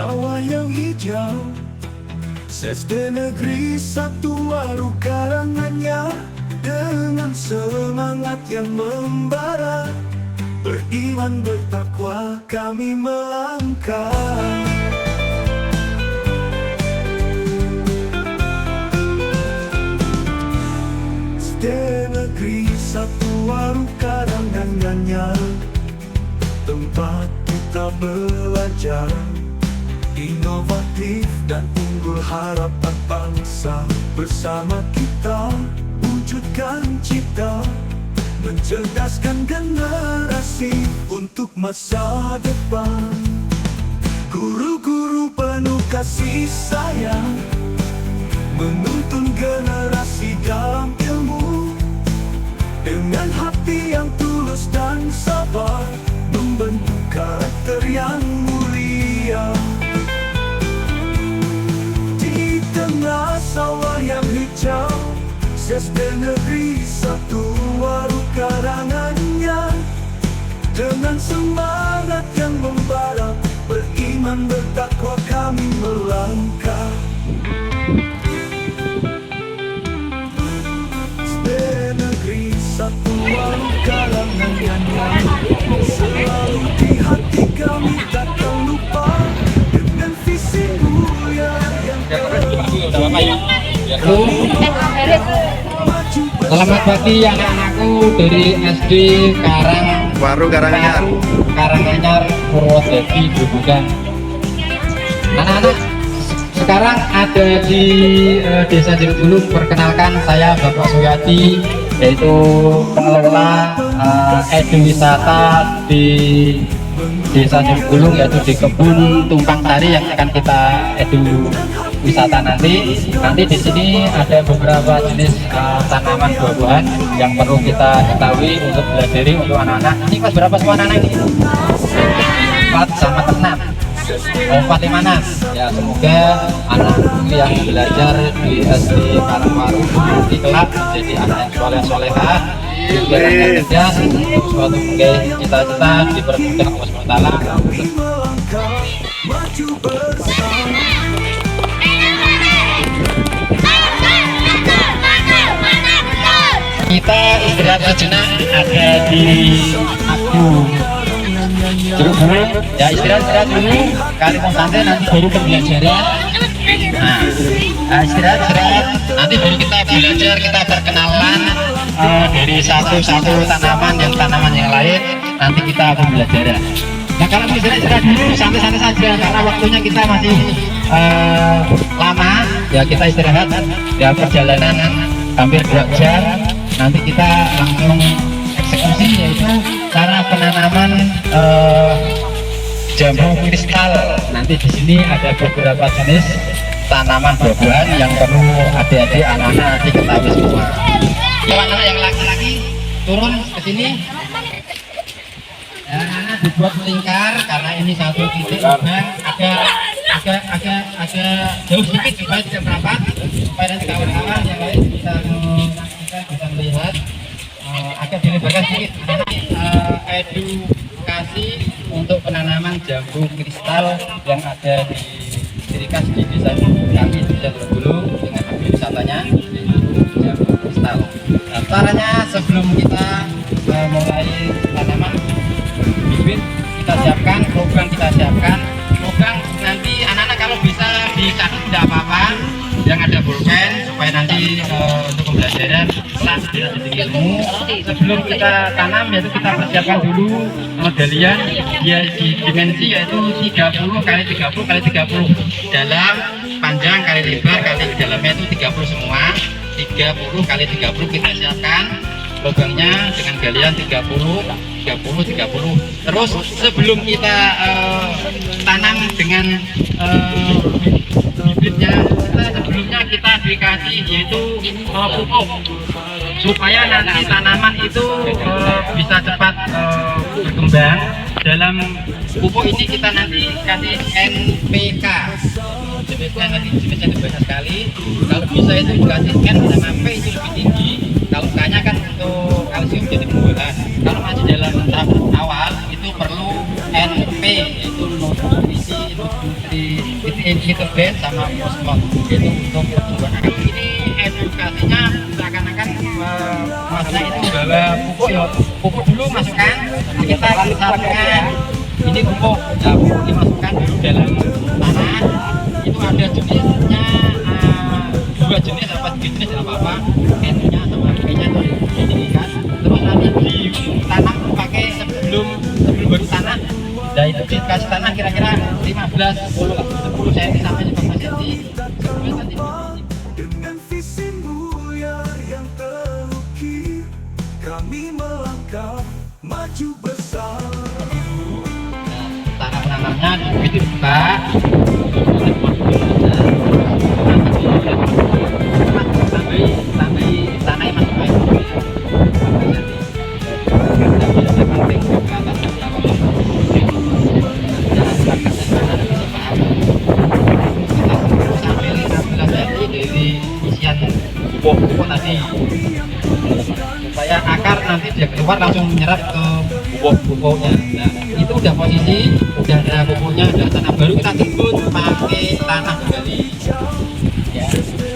sawah yang hijau. SD Negeri 1 Waru karangannya, dengan semangat yang membara, beriman bertakwa kami melangkah. SD Negeri 1 Waru karangannya, tempat kita belajar, inovatif dan unggul harapan bangsa. Bersama kita wujudkan cita, mencerdaskan generasi untuk masa depan. Guru-guru penuh kasih sayang, menuntun generasi dalam ilmu. Dengan hati yang tulus dan sabar, membentuk karakter yang mulia. Di tengah sawah yang hijau, SD Negeri 1 Waru karangannya, dengan semangat yang membara, beriman bertakwa kami melangkah. SD Negeri 1 Waru karangannya, selalu di hati kami takkan lupa, dengan visi mulia yang Selamat pagi anak-anakku dari SD Waru Karanganyar, Purwodadi, Grobogan. Anak-anak, sekarang ada di Desa Jeruk. Perkenalkan, saya Bapak Suyati, yaitu pengelola eduwisata di Desa Jeruk, yaitu di kebun tumpang sari yang akan kita wisata nanti. Di sini ada beberapa jenis tanaman buah-buahan yang perlu kita ketahui untuk belajar untuk anak-anak. Ini kelas berapa semua anak-anak ini? 4 sama 6. 4, 5, 6. Ya, semoga anak yang belajar di SD Karangwaru nanti kelak menjadi anak yang soleh-solehah, juga yang cerdas, untuk suatu menggapai cita-cita dipermudah Allah SWT. Kita istirahat sejenak, ada di Jeruk ya, istirahat dulu, kali mau santai nanti baru pembelajaran. Nah, istirahat nanti baru kita belajar, kita perkenalan dari satu tanaman yang lain, nanti kita pembelajaran. Nah, kalau mau istirahat dulu, santai-santai saja karena waktunya kita masih lama ya. Kita istirahat ya, perjalanan hampir 2 jam. Nanti kita langsung eksekusi, yaitu cara penanaman jambu kristal. Nanti di sini ada beberapa jenis tanaman buah-buahan yang perlu adik-adik anak-anak nanti ketahui semua. Anak-anak yang laki-laki turun ke sini. Ya, anak dibuat melingkar karena ini satu titik lubang, agak jauh sedikit supaya tidak merapat, supaya nanti kawan-kawan yang lain bisa melihat. Agak dilebarkan sedikit. Edukasi untuk penanaman jambu kristal yang ada di ciri khas di desa kami, Desa Jeruk, dengan objek wisatanya jambu kristal. Nah, caranya sebelum kita mulai tanaman, bibit kita siapkan, lubang kita siapkan. Lubang nanti anak-anak kalau bisa dicabut tidak apa-apa, yang ada pulpen, supaya nanti untuk pembelajaran kelas ilmu. Sebelum kita tanam, yaitu kita persiapkan dulu galian dia di dimensi, yaitu 30 kali 30 kali 30, dalam, panjang kali lebar kali dalamnya itu 30 semua. 30 kali 30 kita siapkan lubangnya dengan galian 30. Terus sebelum kita tanam dengan bibitnya, sebelumnya kita dikasih yaitu pupuk, supaya nanti tanaman itu bisa cepat berkembang. Dalam pupuk ini kita nanti kasih NPK, jenisnya nanti jenisnya banyak sekali. Kalau bisa itu dikasih N sama P itu lebih tinggi. Kalau K-nya kan untuk kalsium jadi pembuahan. Kalau masih dalam tahap awal itu perlu NP, yaitu nutrisi, itu nitrogen sama fosfor itu untuk pertumbuhan akar. Ini edukasinya seakan-akan masnya itu bawa pupuk ya, pupuk dulu masukkan, kita satukan ini pupuk, ya pupuk dimasukkan dulu dalam tanah. Itu ada jenisnya, dua jenis apa tiga jenis apa-apa, N-nya sama P-nya itu didirikan. Terus nanti ditanam pakai sebelum baru tanah. Dan itu dikasih tanah kira-kira 10 cm sampai 15 cm. Dengan visi mulia yang terukir, kami melangkah maju besar. Tanah penanamnya itu dibuka. Sampai tanahnya masuk air. Pupuk tadi supaya akar nanti dia keluar langsung menyerap ke pupuknya. Nah itu udah posisi, udah ada pupuknya, udah tanah baru, kita tembus pakai tanah kembali ya.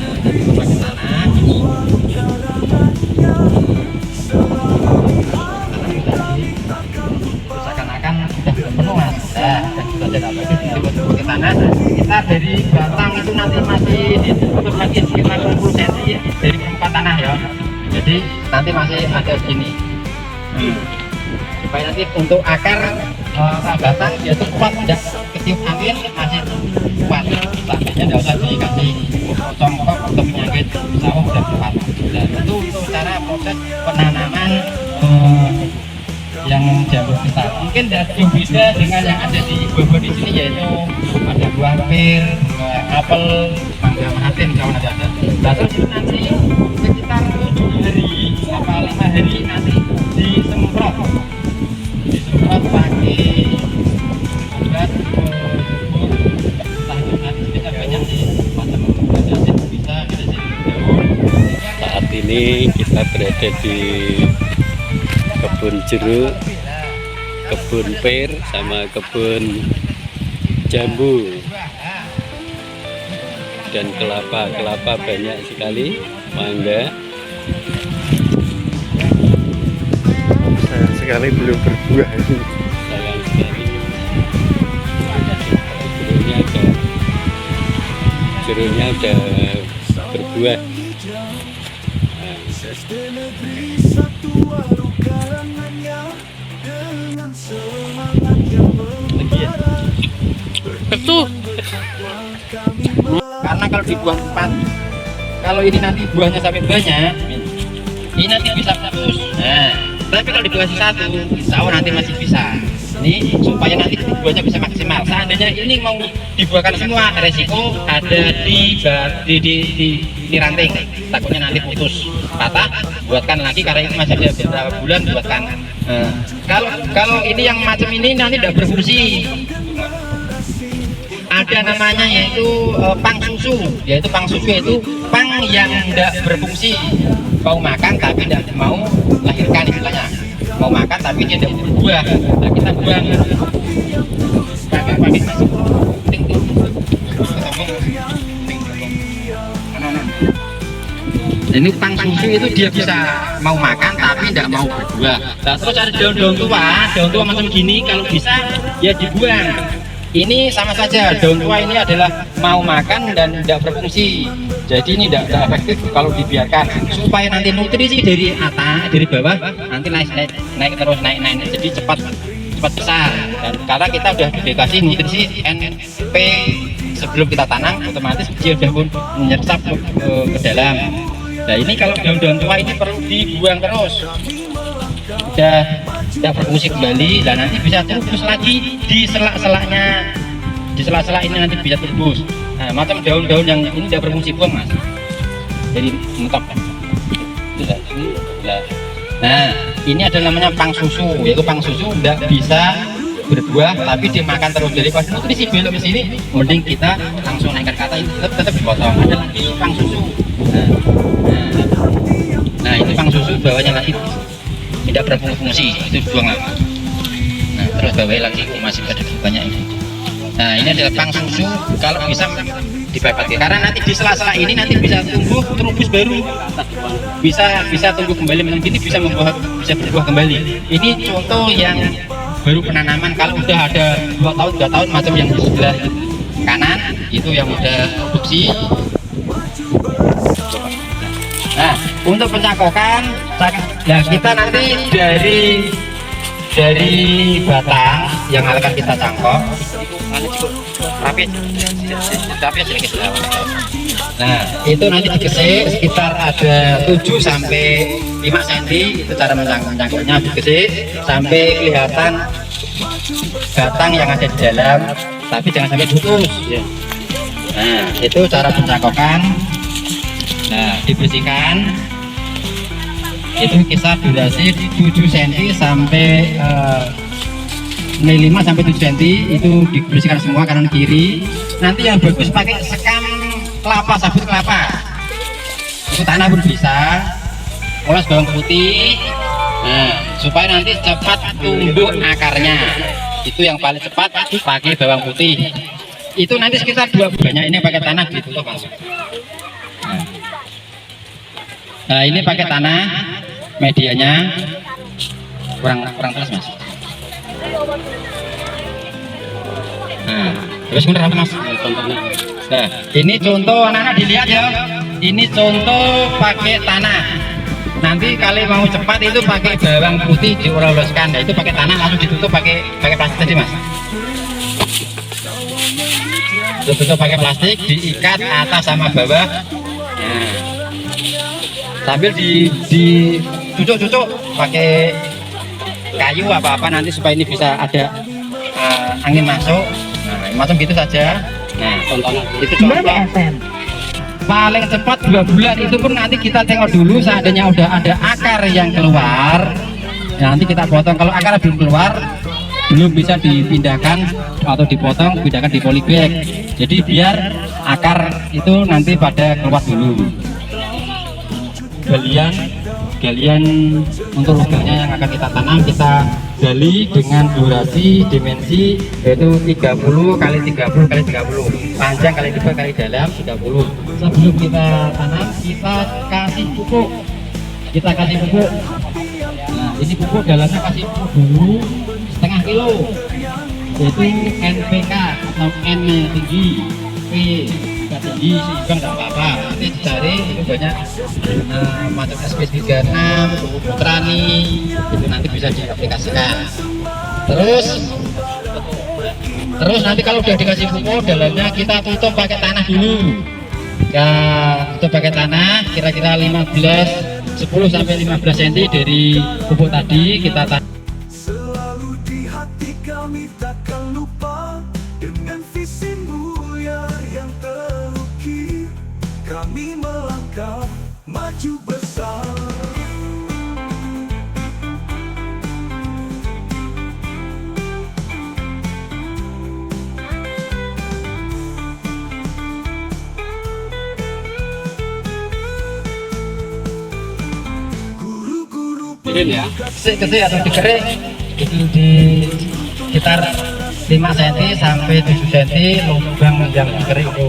Nah nanti pakai tanah seakan-akan sudah penuh mas. Nah sudah dapat itu pakai tanah. Kita dari batang itu nanti masih ditutup lagi sekitar 20 cm dari permukaan tanah ya. Jadi nanti masih ada gini. Supaya nanti untuk akar batang dia tuh kuat, tidak ketiup angin, masih kuat. Tadinya tidak usah dikasih congkok atau penyakit sawah udah kuat. Dan itu untuk cara proses penanaman yang jambu kristal. Mungkin dari beda dengan yang ada di buah-buah di sini, yaitu ada buah pir, buah apel, mangga mahatin kalau ada. Nah terus itu nanti sekitar 7 hari apa 5 hari nanti disemprot pakai obat nanti kita banyak sih macam bisa Saat ini kita berada di kebun jeruk, kebun pir, sama kebun jambu dan kelapa banyak sekali, mangga. Sayang sekali belum berbuah ini. Sayang sekali jeruknya udah berbuah. Negeri satu waru karangannya dengan semangat yang karena kalau dibuang cepat, kalau ini nanti buahnya sampai banyak, ini nanti bisa putus. Nah, tapi kalau dibuang satu, insya Allah nanti masih bisa. Ini supaya nanti buahnya bisa maksimal. Seandainya ini mau dibuahkan semua, resiko ada di ranting, takutnya nanti putus, patah, buatkan lagi karena ini masih ada beberapa bulan buatkan. Kalau ini yang macam ini nanti tidak berfungsi. Ada namanya yaitu pang susu, yaitu pang susu itu pang yang tidak berfungsi, mau makan tapi tidak mau lahirkan istilahnya, mau makan tapi dia tidak berbuah. Nah, kita buang pakai ini pang susu itu dia bisa mau makan tapi tidak mau berbuah. Nah, terus ada daun-daun tua macam gini, kalau bisa ya dibuang. Ini sama saja, daun tua ini adalah mau makan dan tidak berfungsi. Jadi ini tidak efektif kalau dibiarkan, supaya nanti nutrisi dari atas, dari bawah nanti naik terus naik. Jadi cepat besar. Dan karena kita sudah dikasih nutrisi NP sebelum kita tanam, otomatis dia sudah pun menyerap ke dalam. Nah ini kalau daun-daun tua ini perlu dibuang terus, udah tidak berfungsi kembali, dan nanti bisa terus lagi di sela-selanya, di sela-sela ini nanti bisa terus. Nah macam daun-daun yang ini tidak berfungsi, buang mas, jadi mentok. Nah ini adalah namanya pang susu, yaitu pang susu tidak bisa berbuah tapi dimakan terus. Jadi pas nutrisi belok ke sini, mending kita langsung naikkan kata ini tetap dipotong. Ada lagi pang susu. Nah ini pang susu bawahnya lagi tidak berfungsi, itu buang lagi. Nah terus bawahnya lagi masih ada banyak ini. Nah, ini adalah pang susu, kalau bisa dibagi karena nanti di sela-sela ini nanti bisa tumbuh terubus baru, bisa tumbuh kembali begini, bisa berbuah kembali. Ini contoh yang baru penanaman. Kalau udah ada 2 tahun 3 tahun macam yang di sebelah kanan itu yang udah produksi. Nah, untuk pencakokan ya kita nanti dari batang yang akan kita cangkok tapi sedikit. Nah, itu nanti digesek sekitar ada 7 sampai 5 cm, itu cara mencangkoknya, digesek sampai kelihatan batang yang ada di dalam, tapi jangan sampai putus ya. Nah, itu cara pencangkokan. Nah, dibersihkan itu kisar durasi 7 cm sampai 5 sampai 7 cm, itu dibersihkan semua kanan kiri. Nanti yang bagus pakai sekam kelapa, sabut kelapa, itu tanah pun bisa, oles bawang putih. Nah, supaya nanti cepat tumbuh akarnya, itu yang paling cepat pakai bawang putih. Itu nanti sekitar 2 bulannya ini pakai tanah ditutup Mas. Nah, ini pakai tanah, medianya kurang keras Mas. Nah, terus bener apa Mas? Nah, ini contoh anak-anak dilihat ya. Ini contoh pakai tanah. Nanti kali mau cepat itu pakai bawang putih dioleskan. Nah, itu pakai tanah langsung ditutup pakai plastik tadi Mas. Ditutup pakai plastik, diikat atas sama bawah. Nah, sambil dicucuk-cucuk pakai kayu apa-apa nanti supaya ini bisa ada angin masuk. Nah, macam gitu saja. Nah, itu contoh. Paling cepat 2 bulan, itu pun nanti kita tengok dulu seandainya udah ada akar yang keluar. Nanti kita potong. Kalau akar belum keluar, belum bisa dipindahkan atau dipotong, pindahkan di polybag. Jadi biar akar itu nanti pada keluar dulu. Galian untuk lubangnya yang akan kita tanam, kita gali dengan durasi dimensi yaitu 30 kali 30 kali 30, panjang kali 2 kali dalam 30. Sebelum kita tanam, kita kasih pupuk. Nah, ini pupuk dalamnya kasih pupuk dulu setengah kilo, yaitu NPK atau N tinggi, P nggak tinggi, seimbang nggak apa-apa. Nanti dicari itu banyak macam SP36, Putrani, itu nanti bisa diaplikasikan. Terus nanti kalau udah dikasih pupuk, dalamnya kita tutup pakai tanah dulu. Ya, tutup pakai tanah kira-kira 10 sampai 15 cm dari pupuk tadi kita tanam. Selalu di hati kami takkan lupa dengan visimu yang terukir. Kami melangkah maju besar. Ya, kesik atau dikerek itu di sekitar 5 cm sampai 7 cm lubang yang dikerek itu.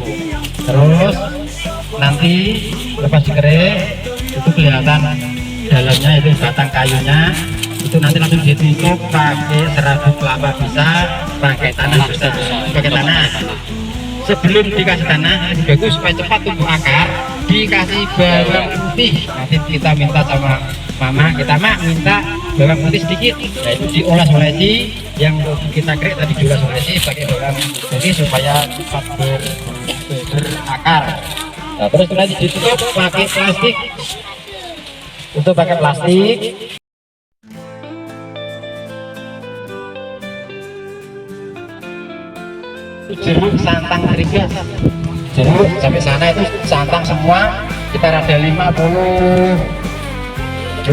Terus nanti lepas dikerek itu kelihatan dalamnya itu batang kayunya, itu nanti langsung ditutup pakai serabut kelapa, bisa pakai tanah, bisa pakai tanah. Sebelum dikasih tanah bagus supaya cepat tumbuh akar, dikasih bawang putih. Nanti kita minta sama mama, kita minta bawang putih sedikit, yaitu dioles-olesi yang kita kerek tadi, dioles-olesi pakai bawang putih supaya cepat berakar. Nah, terus nanti ditutup pakai plastik, untuk pakai plastik. Jeruk santang trigas, jeruk sampai sana itu santang semua, kita ada 50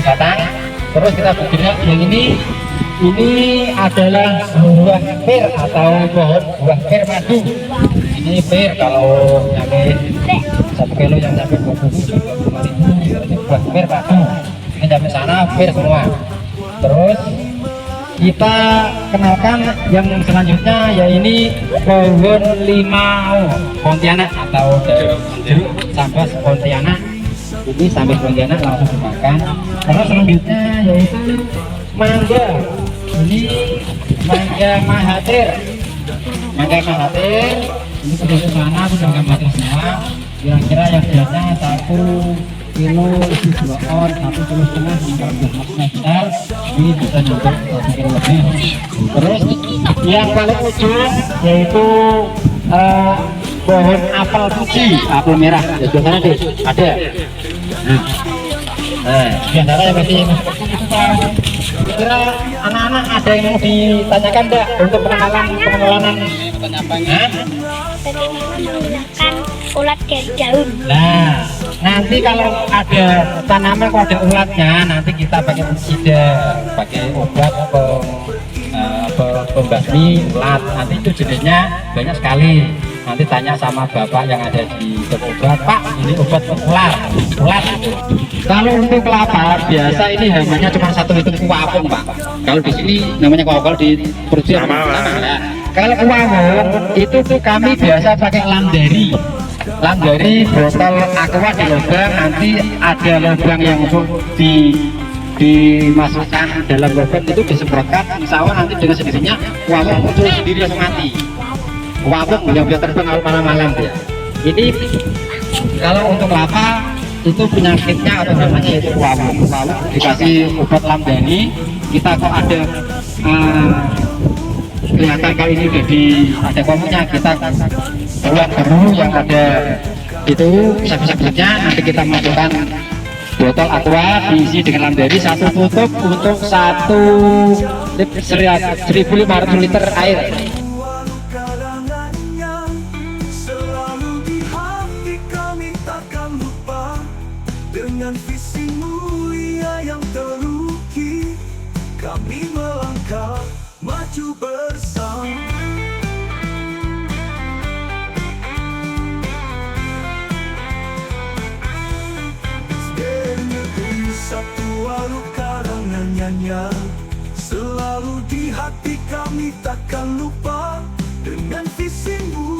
batang. Terus kita bergerak yang ini adalah buah pir atau pohon buah pir madu. Ini pir kalau sampai 1 kilo yang sampai 25.000, buah pir madu. Ini sampai sana pir semua. Terus kita kenalkan yang selanjutnya, yaitu pohon limau Pontianak atau jeruk sambas Pontianak. Ini sambal Pontianak langsung dimakan. Terus selanjutnya yaitu mangga. Ini mangga Mahathir. Mangga Mahathir ini penduduk sana sudah gambar semua. Kira-kira yang beratnya 1 kilo isi 2 on, 1,5 kilo hingga 12 hektar. Ini bisa nyampe 1 kilo lebih. Terus yang paling ujung yaitu pohon apel Fuji, apel merah. Ya sudah sana deh, ada. Biasanya yang masih kira anak-anak ada yang mau ditanyakan enggak untuk pengenalan menggunakan ulat dari daun. Nah, nanti kalau ada tanaman kalau ada ulatnya, nanti kita pakai pestisida, pakai obat pembasmi ulat. Nanti itu jenisnya banyak sekali. Nanti tanya sama bapak yang ada di toko obat, Pak, ini obat ulat. Kalau untuk kelapa biasa ini hanya cuma satu, itu kuapung, Pak. Kalau di sini namanya kuapung, di produksi sama. Nah, kalau kuapung itu tuh kami biasa pakai lamdari botol aqua di lubang, nanti ada lubang yang dimasukkan dalam lubang itu disemprotkan, insya Allah nanti dengan sendirinya kuapung muncul sendiri langsung mati. Kuapung yang bisa terbang malam-malam ya. Ini kalau untuk kelapa itu penyakitnya atau namanya yaitu kuapung. Dikasih obat lamdani, kita kok ada kelihatan kali ini jadi ada kuapungnya, kita buat dulu yang ada itu sabit-sabitnya, nanti kita masukkan botol aqua diisi dengan lamdani, satu tutup untuk 1.500 liter air. Dengan visi mulia yang terukir, kami melangkah maju bersama. Negeri satu walau karangannya, selalu di hati kami takkan lupa. Dengan visi mulia